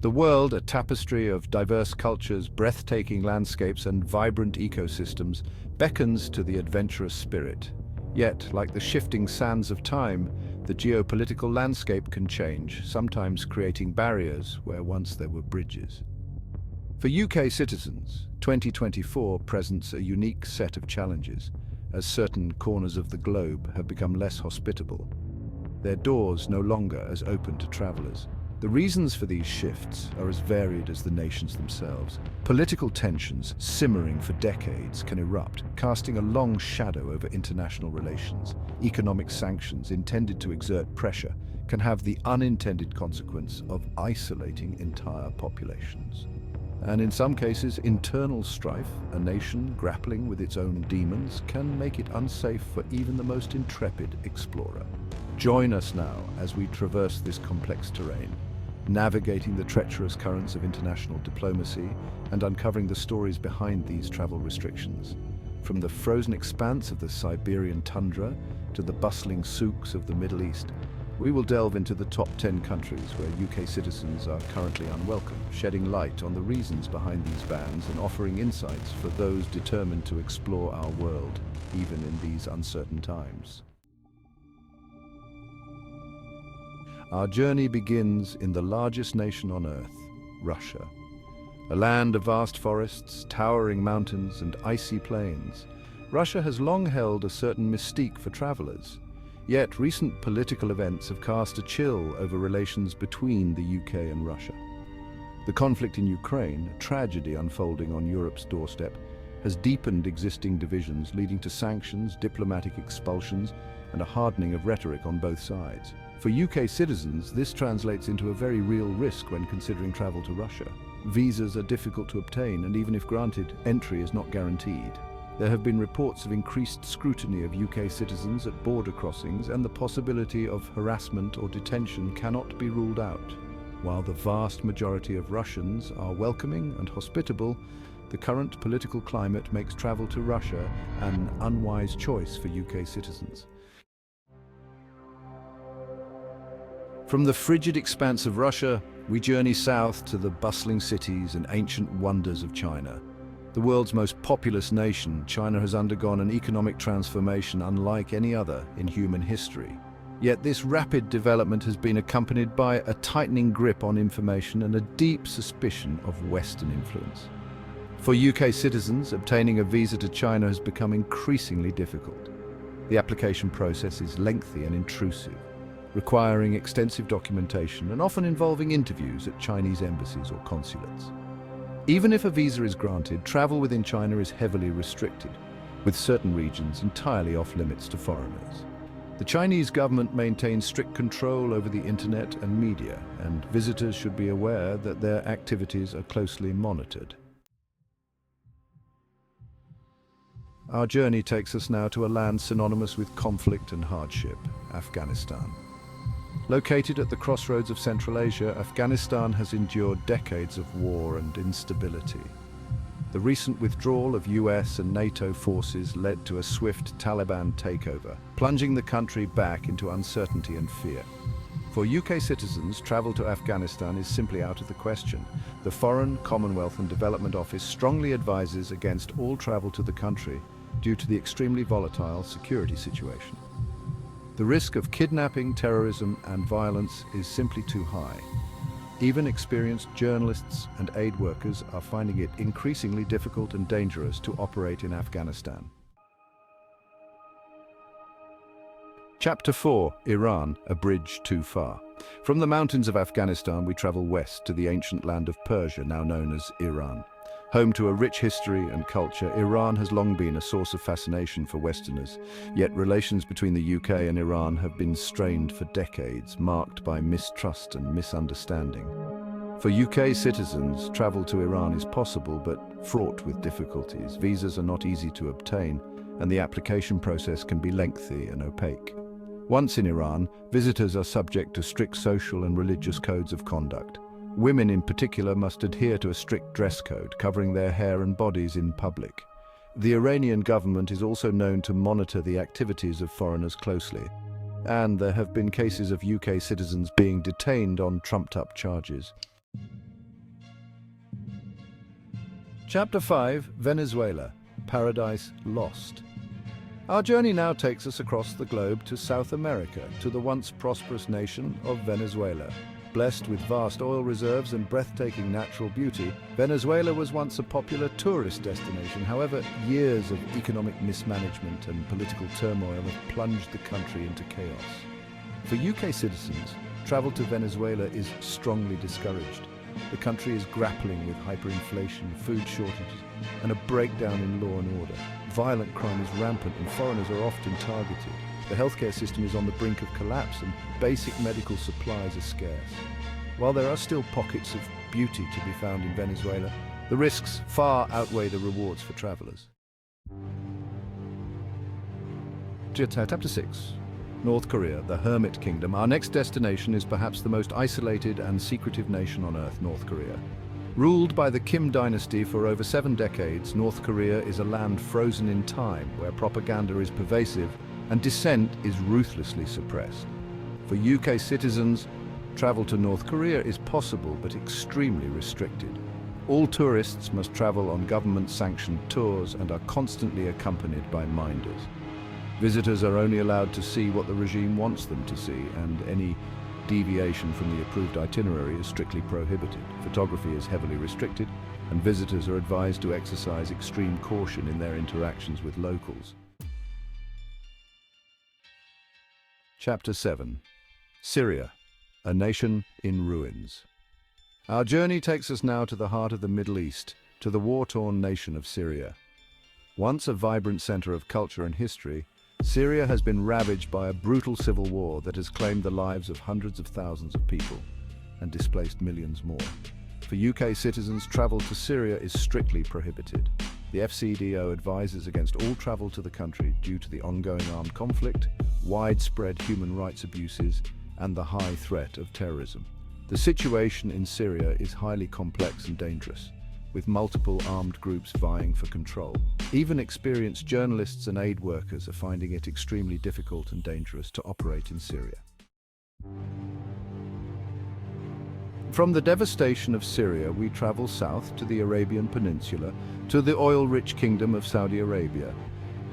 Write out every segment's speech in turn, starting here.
The world, a tapestry of diverse cultures, breathtaking landscapes, and vibrant ecosystems, beckons to the adventurous spirit. Yet, like the shifting sands of time, the geopolitical landscape can change, sometimes creating barriers where once there were bridges. For UK citizens, 2024 presents a unique set of challenges, as certain corners of the globe have become less hospitable, their doors no longer as open to travelers. The reasons for these shifts are as varied as the nations themselves. Political tensions, simmering for decades, can erupt, casting a long shadow over international relations. Economic sanctions intended to exert pressure can have the unintended consequence of isolating entire populations. And in some cases, internal strife, a nation grappling with its own demons, can make it unsafe for even the most intrepid explorer. Join us now as we traverse this complex terrain, navigating the treacherous currents of international diplomacy and uncovering the stories behind these travel restrictions. From the frozen expanse of the Siberian tundra to the bustling souks of the Middle East, we will delve into the top 10 countries where UK citizens are currently unwelcome, shedding light on the reasons behind these bans and offering insights for those determined to explore our world, even in these uncertain times. Our journey begins in the largest nation on Earth, Russia. A land of vast forests, towering mountains, and icy plains, Russia has long held a certain mystique for travelers. Yet recent political events have cast a chill over relations between the UK and Russia. The conflict in Ukraine, a tragedy unfolding on Europe's doorstep, has deepened existing divisions, leading to sanctions, diplomatic expulsions, and a hardening of rhetoric on both sides. For UK citizens, this translates into a very real risk when considering travel to Russia. Visas are difficult to obtain, and even if granted, entry is not guaranteed. There have been reports of increased scrutiny of UK citizens at border crossings, and the possibility of harassment or detention cannot be ruled out. While the vast majority of Russians are welcoming and hospitable, the current political climate makes travel to Russia an unwise choice for UK citizens. From the frigid expanse of Russia, we journey south to the bustling cities and ancient wonders of China. The world's most populous nation, China has undergone an economic transformation unlike any other in human history. Yet this rapid development has been accompanied by a tightening grip on information and a deep suspicion of Western influence. For UK citizens, obtaining a visa to China has become increasingly difficult. The application process is lengthy and intrusive, requiring extensive documentation and often involving interviews at Chinese embassies or consulates. Even if a visa is granted, travel within China is heavily restricted, with certain regions entirely off limits to foreigners. The Chinese government maintains strict control over the internet and media, and visitors should be aware that their activities are closely monitored. Our journey takes us now to a land synonymous with conflict and hardship, Afghanistan. Located at the crossroads of Central Asia, Afghanistan has endured decades of war and instability. The recent withdrawal of US and NATO forces led to a swift Taliban takeover, plunging the country back into uncertainty and fear. For UK citizens, travel to Afghanistan is simply out of the question. The Foreign, Commonwealth and Development Office strongly advises against all travel to the country due to the extremely volatile security situation. The risk of kidnapping, terrorism, and violence is simply too high. Even experienced journalists and aid workers are finding it increasingly difficult and dangerous to operate in Afghanistan. Chapter 4: Iran, a bridge too far. From the mountains of Afghanistan, we travel west to the ancient land of Persia, now known as Iran. Home to a rich history and culture, Iran has long been a source of fascination for Westerners, yet relations between the UK and Iran have been strained for decades, marked by mistrust and misunderstanding. For UK citizens, travel to Iran is possible but fraught with difficulties. Visas are not easy to obtain, and the application process can be lengthy and opaque. Once in Iran, visitors are subject to strict social and religious codes of conduct. Women in particular must adhere to a strict dress code, covering their hair and bodies in public. The Iranian government is also known to monitor the activities of foreigners closely, and there have been cases of UK citizens being detained on trumped-up charges. Chapter 5, Venezuela, Paradise Lost. Our journey now takes us across the globe to South America, to the once prosperous nation of Venezuela. Blessed with vast oil reserves and breathtaking natural beauty, Venezuela was once a popular tourist destination. However, years of economic mismanagement and political turmoil have plunged the country into chaos. For UK citizens, travel to Venezuela is strongly discouraged. The country is grappling with hyperinflation, food shortages, and a breakdown in law and order. Violent crime is rampant and foreigners are often targeted. The healthcare system is on the brink of collapse and basic medical supplies are scarce. While there are still pockets of beauty to be found in Venezuela, the risks far outweigh the rewards for travelers. Chapter 6. North Korea, the Hermit Kingdom. Our next destination is perhaps the most isolated and secretive nation on Earth, North Korea. Ruled by the Kim dynasty for over 7 decades, North Korea is a land frozen in time, where propaganda is pervasive and dissent is ruthlessly suppressed. For UK citizens, travel to North Korea is possible but extremely restricted. All tourists must travel on government-sanctioned tours and are constantly accompanied by minders. Visitors are only allowed to see what the regime wants them to see, and any deviation from the approved itinerary is strictly prohibited. Photography is heavily restricted, and visitors are advised to exercise extreme caution in their interactions with locals. Chapter 7. Syria, a nation in ruins. Our journey takes us now to the heart of the Middle East, to the war-torn nation of Syria. Once a vibrant center of culture and history, Syria has been ravaged by a brutal civil war that has claimed the lives of hundreds of thousands of people and displaced millions more. For UK citizens, travel to Syria is strictly prohibited. The FCDO advises against all travel to the country due to the ongoing armed conflict, widespread human rights abuses, and the high threat of terrorism. The situation in Syria is highly complex and dangerous, with multiple armed groups vying for control. Even experienced journalists and aid workers are finding it extremely difficult and dangerous to operate in Syria. From the devastation of Syria, we travel south to the Arabian Peninsula, to the oil-rich kingdom of Saudi Arabia.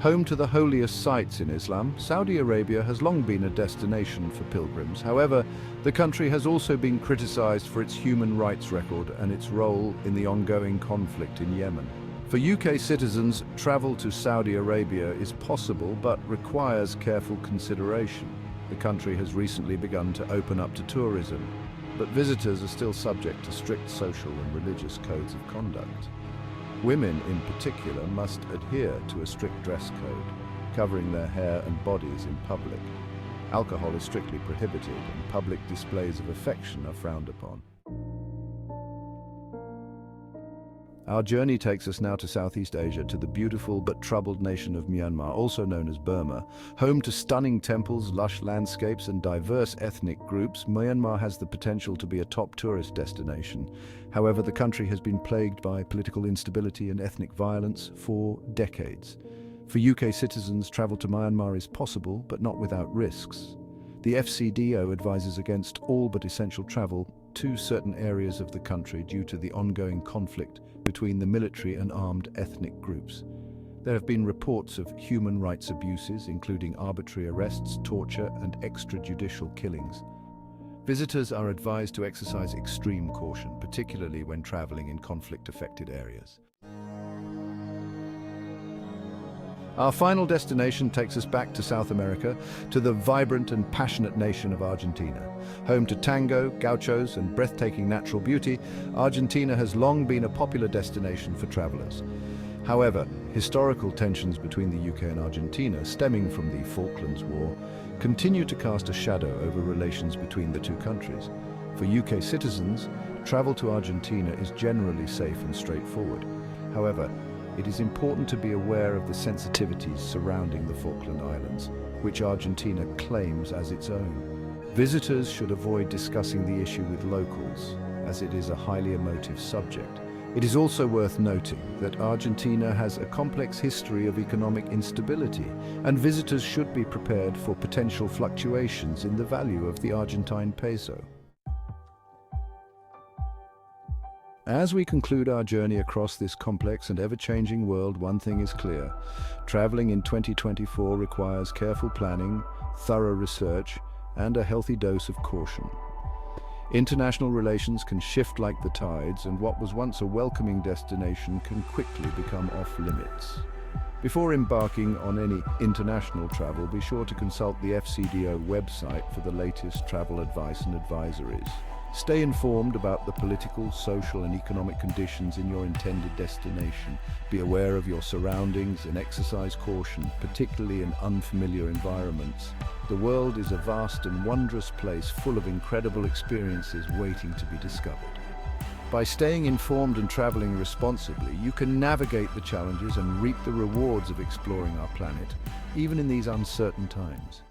Home to the holiest sites in Islam, Saudi Arabia has long been a destination for pilgrims. However, the country has also been criticized for its human rights record and its role in the ongoing conflict in Yemen. For UK citizens, travel to Saudi Arabia is possible but requires careful consideration. The country has recently begun to open up to tourism, but visitors are still subject to strict social and religious codes of conduct. Women, in particular, must adhere to a strict dress code, covering their hair and bodies in public. Alcohol is strictly prohibited, and public displays of affection are frowned upon. Our journey takes us now to Southeast Asia, to the beautiful but troubled nation of Myanmar, also known as Burma. Home to stunning temples, lush landscapes, and diverse ethnic groups, Myanmar has the potential to be a top tourist destination. However, the country has been plagued by political instability and ethnic violence for decades. For UK citizens, travel to Myanmar is possible, but not without risks. The FCDO advises against all but essential travel to certain areas of the country due to the ongoing conflict between the military and armed ethnic groups. There have been reports of human rights abuses, including arbitrary arrests, torture, and extrajudicial killings. Visitors are advised to exercise extreme caution, particularly when traveling in conflict-affected areas. Our final destination takes us back to South America, to the vibrant and passionate nation of Argentina. Home to tango, gauchos, and breathtaking natural beauty, Argentina has long been a popular destination for travelers. However, historical tensions between the UK and Argentina, stemming from the Falklands War, continue to cast a shadow over relations between the two countries. For UK citizens, travel to Argentina is generally safe and straightforward. However, it is important to be aware of the sensitivities surrounding the Falkland Islands, which Argentina claims as its own. Visitors should avoid discussing the issue with locals, as it is a highly emotive subject. It is also worth noting that Argentina has a complex history of economic instability, and visitors should be prepared for potential fluctuations in the value of the Argentine peso. As we conclude our journey across this complex and ever-changing world, one thing is clear. Traveling in 2024 requires careful planning, thorough research, and a healthy dose of caution. International relations can shift like the tides, and what was once a welcoming destination can quickly become off-limits. Before embarking on any international travel, be sure to consult the FCDO website for the latest travel advice and advisories. Stay informed about the political, social, and economic conditions in your intended destination. Be aware of your surroundings and exercise caution, particularly in unfamiliar environments. The world is a vast and wondrous place full of incredible experiences waiting to be discovered. By staying informed and traveling responsibly, you can navigate the challenges and reap the rewards of exploring our planet, even in these uncertain times.